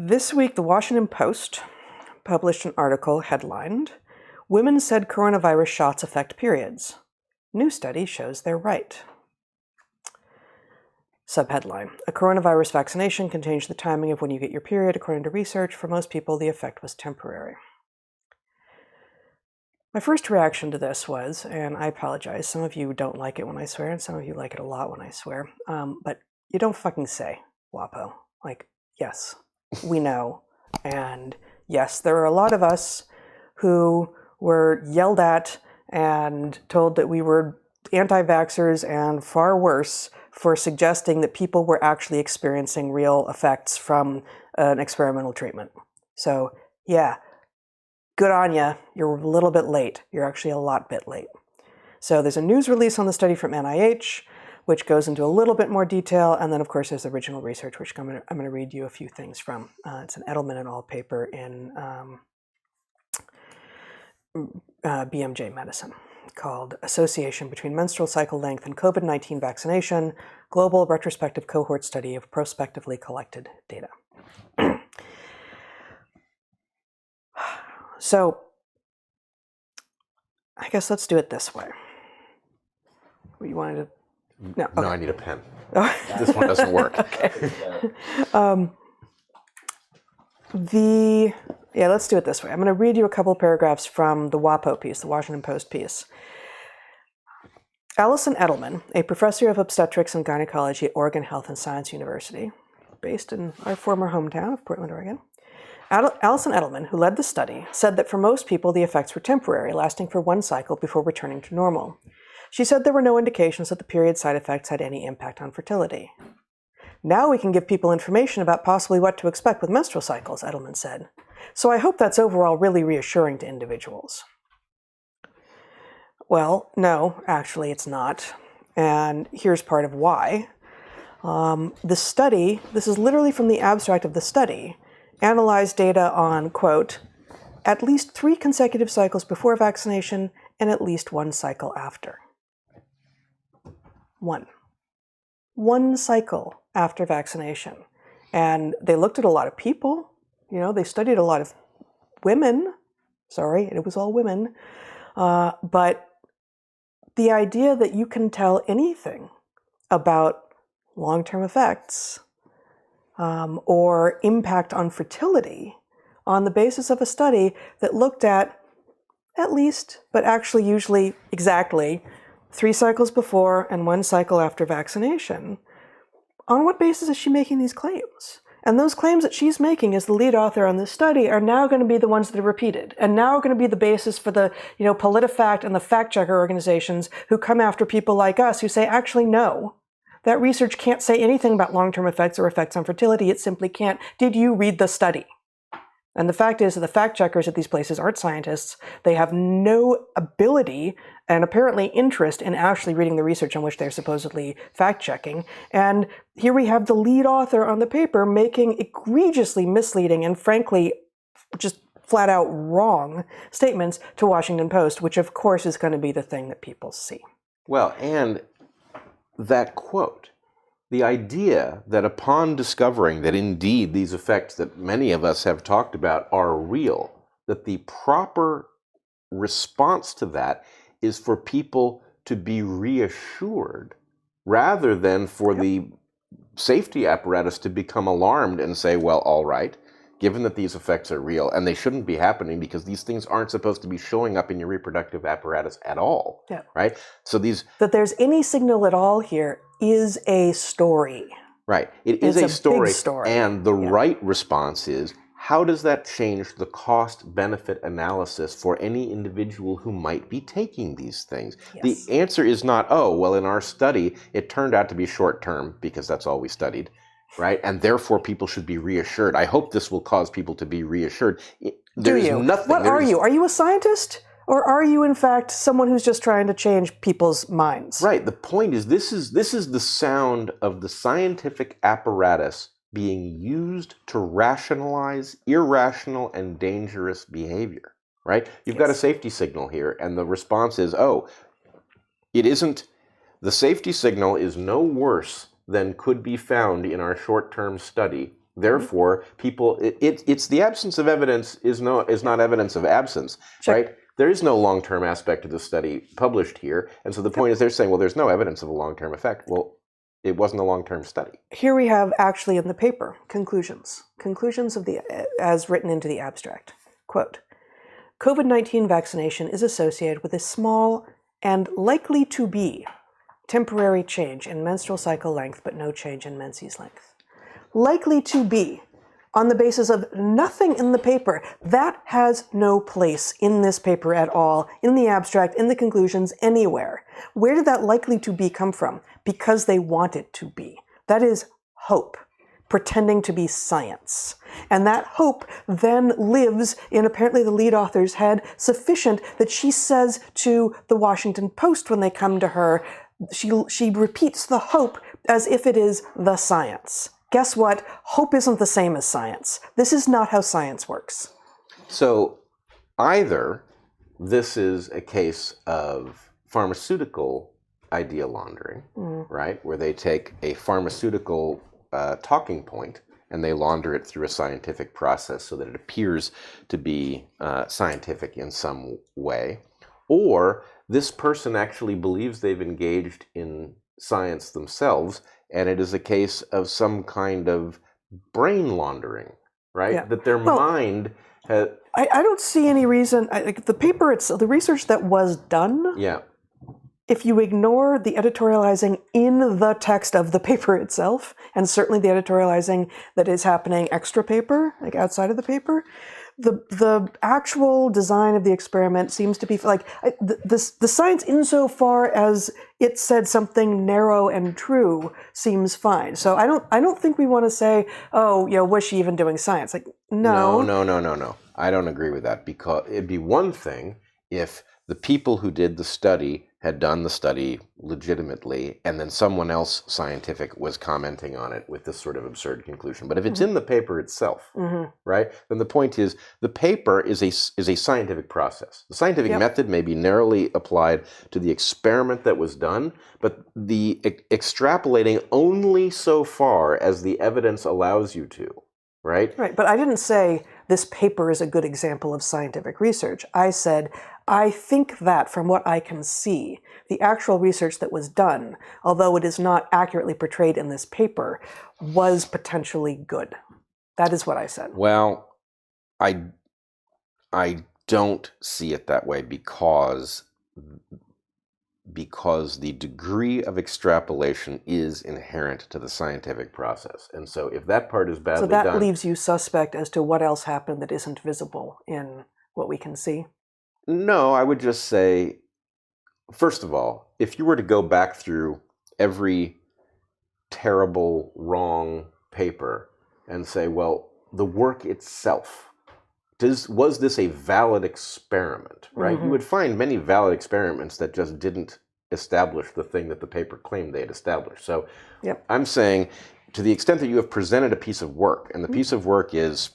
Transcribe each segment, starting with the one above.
This week, the Washington Post published an article headlined, "Women said coronavirus shots affect periods. New study shows they're right." Subheadline, "A coronavirus vaccination can change the timing of when you get your period. According to research, for most people, the effect was temporary." My first reaction to this was, and I apologize, some of you don't like it when I swear, and some of you like it a lot when I swear, but you don't fucking say, WaPo. Like, yes, we know. And yes, there are a lot of us who were yelled at and told that we were anti-vaxxers and far worse for suggesting that people were actually experiencing real effects from an experimental treatment. So, yeah. Good on you. You're a little bit late. You're actually a lot bit late. So there's a news release on the study from NIH, which goes into a little bit more detail. And then, of course, there's the original research, which I'm going to read you a few things from. It's an Edelman et al. Paper in BMJ Medicine called Association Between Menstrual Cycle Length and COVID-19 Vaccination, Global Retrospective Cohort Study of Prospectively Collected Data. So, I guess let's do it this way. You wanted to? No, okay. No, I need a pen. This one doesn't work. Okay. Let's do it this way. I'm going to read you a couple paragraphs from the WaPo piece, the Washington Post piece. Allison Edelman, a professor of obstetrics and gynecology at Oregon Health and Science University, based in our former hometown of Portland, Oregon. Allison Edelman, who led the study, said that for most people the effects were temporary, lasting for one cycle before returning to normal. She said there were no indications that the period side effects had any impact on fertility. Now we can give people information about possibly what to expect with menstrual cycles, Edelman said. So I hope that's overall really reassuring to individuals. Well, no, actually it's not. And here's part of why. The study, this is literally from the abstract of the study, analyzed data on, quote, at least 3 consecutive cycles before vaccination and at least 1 cycle after. One cycle after vaccination. And they looked at a lot of people. They studied a lot of women. Sorry, it was all women. But the idea that you can tell anything about long-term effects or impact on fertility on the basis of a study that looked at least, but actually usually exactly, 3 cycles before and 1 cycle after vaccination. On what basis is she making these claims? And those claims that she's making as the lead author on this study are now going to be the ones that are repeated, and now are going to be the basis for the, PolitiFact and the fact-checker organizations who come after people like us who say, actually, no. That research can't say anything about long-term effects or effects on fertility. It simply can't. Did you read the study? And the fact is that the fact-checkers at these places aren't scientists. They have no ability and apparently interest in actually reading the research on which they're supposedly fact-checking. And here we have the lead author on the paper making egregiously misleading and frankly just flat-out wrong statements to Washington Post, which of course is going to be the thing that people see. Well, and that quote, the idea that upon discovering that indeed these effects that many of us have talked about are real, that the proper response to that is for people to be reassured rather than for the safety apparatus to become alarmed and say, well, all right, given that these effects are real and they shouldn't be happening because these things aren't supposed to be showing up in your reproductive apparatus at all, right? So that there's any signal at all here is a story. Right. It is a story. Big story. And the right response is, how does that change the cost-benefit analysis for any individual who might be taking these things? Yes. The answer is not, oh, well, in our study, it turned out to be short-term because that's all we studied, right? And therefore, people should be reassured. I hope this will cause people to be reassured. There's nothing. What are you? Are you a scientist? Or are you, in fact, someone who's just trying to change people's minds? Right. The point is, this is the sound of the scientific apparatus being used to rationalize irrational and dangerous behavior, right? You've got a safety signal here, and the response is, oh, it isn't, the safety signal is no worse than could be found in our short-term study Therefore, it's the absence of evidence is not evidence of absence, Check. right? There is no long-term aspect of the study published here, and so the point is they're saying, well, there's no evidence of a long-term effect. Well, it wasn't a long-term study. Here we have actually in the paper conclusions of the as written into the abstract. Quote, COVID-19 vaccination is associated with a small and likely to be temporary change in menstrual cycle length, but no change in menses length. Likely to be, on the basis of nothing in the paper. That has no place in this paper at all, in the abstract, in the conclusions, anywhere. Where did that likely to be come from? Because they want it to be. That is hope, pretending to be science. And that hope then lives in apparently the lead author's head, sufficient that she says to the Washington Post when they come to her, she repeats the hope as if it is the science. Guess what? Hope isn't the same as science. This is not how science works. So either this is a case of pharmaceutical idea laundering, right? Where they take a pharmaceutical talking point and they launder it through a scientific process so that it appears to be scientific in some way. Or this person actually believes they've engaged in science themselves, and it is a case of some kind of brain laundering, right? Yeah. That their mind has... I don't see any reason. The paper itself, the research that was done, Yeah. if you ignore the editorializing in the text of the paper itself, and certainly the editorializing that is happening extra paper, like outside of the paper, the actual design of the experiment seems to be like the science insofar as it said something narrow and true seems fine. So I don't think we want to say, oh, was she even doing science? Like, no. No. I don't agree with that, because it'd be one thing if the people who did the study had done the study legitimately, and then someone else scientific was commenting on it with this sort of absurd conclusion. But if it's in the paper itself, right, then the point is the paper is a scientific process. The scientific method may be narrowly applied to the experiment that was done, but the extrapolating only so far as the evidence allows you to, right? Right, but I didn't say this paper is a good example of scientific research. I said, I think that from what I can see, the actual research that was done, although it is not accurately portrayed in this paper, was potentially good. That is what I said. Well, I don't see it that way, because the degree of extrapolation is inherent to the scientific process. And so if that part is badly done... So that leaves you suspect as to what else happened that isn't visible in what we can see? No, I would just say, first of all, if you were to go back through every terrible, wrong paper and say, well, the work itself, was this a valid experiment, right? You would find many valid experiments that just didn't establish the thing that the paper claimed they had established. So I'm saying, to the extent that you have presented a piece of work, and the piece of work is,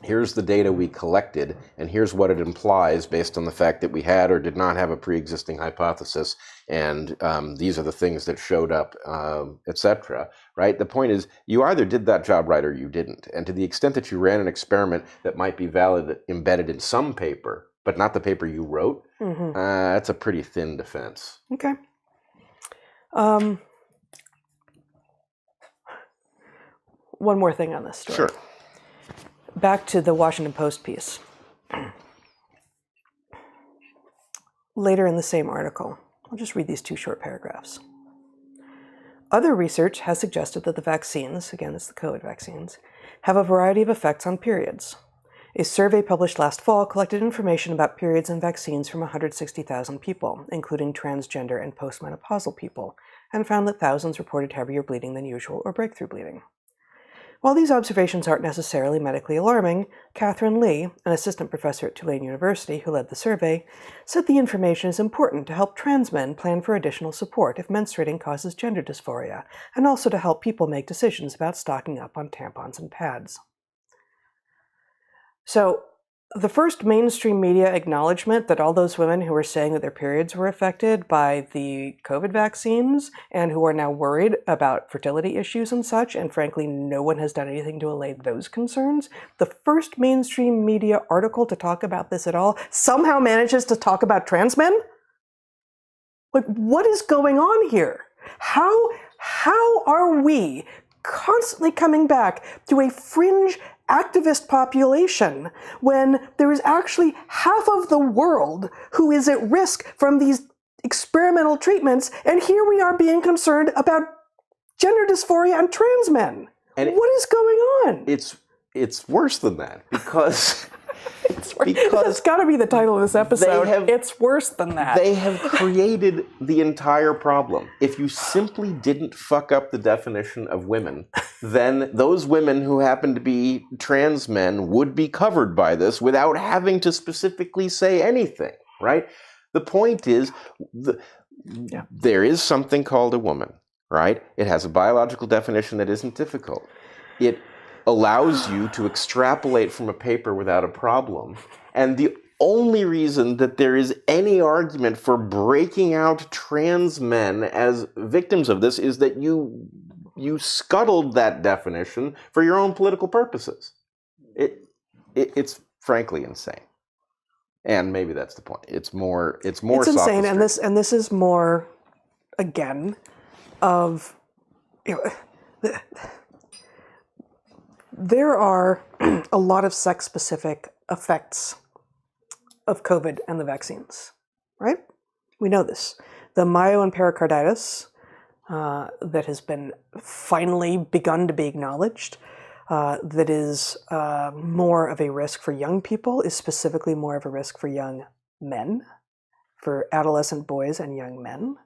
here's the data we collected, and here's what it implies based on the fact that we had or did not have a pre-existing hypothesis, and these are the things that showed up, etc., right? The point is, you either did that job right or you didn't. And to the extent that you ran an experiment that might be valid embedded in some paper, but not the paper you wrote, that's a pretty thin defense. Okay. One more thing on this story. Sure. Back to the Washington Post piece. Later in the same article, I'll just read these two short paragraphs. Other research has suggested that the vaccines, again it's the COVID vaccines, have a variety of effects on periods. A survey published last fall collected information about periods and vaccines from 160,000 people, including transgender and postmenopausal people, and found that thousands reported heavier bleeding than usual or breakthrough bleeding. While these observations aren't necessarily medically alarming, Catherine Lee, an assistant professor at Tulane University who led the survey, said the information is important to help trans men plan for additional support if menstruating causes gender dysphoria, and also to help people make decisions about stocking up on tampons and pads. So the first mainstream media acknowledgement that all those women who were saying that their periods were affected by the COVID vaccines and who are now worried about fertility issues and such, and frankly, no one has done anything to allay those concerns. The first mainstream media article to talk about this at all somehow manages to talk about trans men? Like, what is going on here? How are we constantly coming back to a fringe activist population when there is actually half of the world who is at risk from these experimental treatments, and here we are being concerned about gender dysphoria and trans men? And what is going on? It's worse than that, because that's got to be the title of this episode. It's worse than that. They have created the entire problem. If you simply didn't fuck up the definition of women, then those women who happen to be trans men would be covered by this without having to specifically say anything, right? The point is, there is something called a woman, right? It has a biological definition that isn't difficult. It allows you to extrapolate from a paper without a problem. And the only reason that there is any argument for breaking out trans men as victims of this is that you scuttled that definition for your own political purposes. It's frankly insane. And maybe that's the point. It's insane, sophistry. and this is more, again, of there are a lot of sex-specific effects of COVID and the vaccines, right? We know this. The myo and pericarditis that has been finally begun to be acknowledged, that is more of a risk for young people, is specifically more of a risk for young men, for adolescent boys and young men.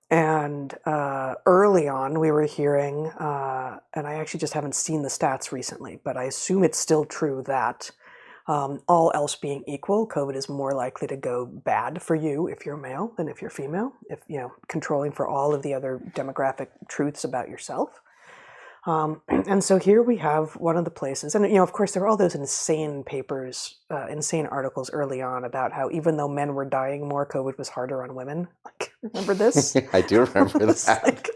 And early on, we were hearing, and I actually just haven't seen the stats recently, but I assume it's still true that all else being equal, COVID is more likely to go bad for you if you're male than if you're female, if controlling for all of the other demographic truths about yourself. And so here we have one of the places, and of course there were all those insane papers, insane articles early on about how even though men were dying more, COVID was harder on women. Like, remember this? I do remember that. Like,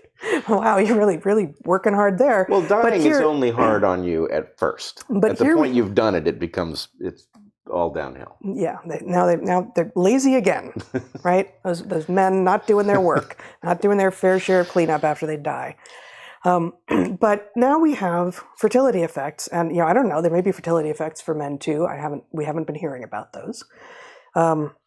wow, you're really working hard there. Well, dying is only hard on you at first. But at the point you've done it, it's all downhill. Yeah, now they're lazy again, right? Those men not doing their work, not doing their fair share of cleanup after they die. But now we have fertility effects, and I don't know. There may be fertility effects for men too. We haven't been hearing about those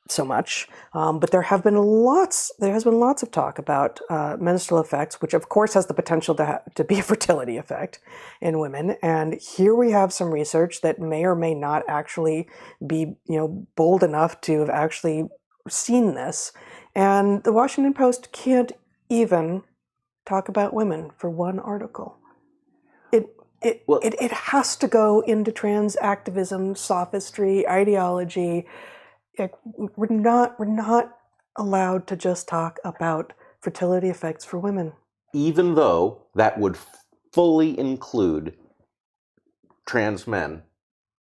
so much. But there has been lots of talk about menstrual effects, which of course has the potential to be a fertility effect in women. And here we have some research that may or may not actually be bold enough to have actually seen this. And the Washington Post can't even talk about women for one article. It has to go into trans activism, sophistry, ideology. We're not allowed to just talk about fertility effects for women. Even though that would fully include trans men.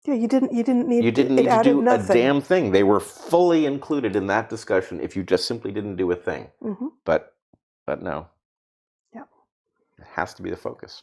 Yeah, you didn't need to do nothing. A damn thing. They were fully included in that discussion if you just simply didn't do a thing. Mm-hmm. But no. It has to be the focus.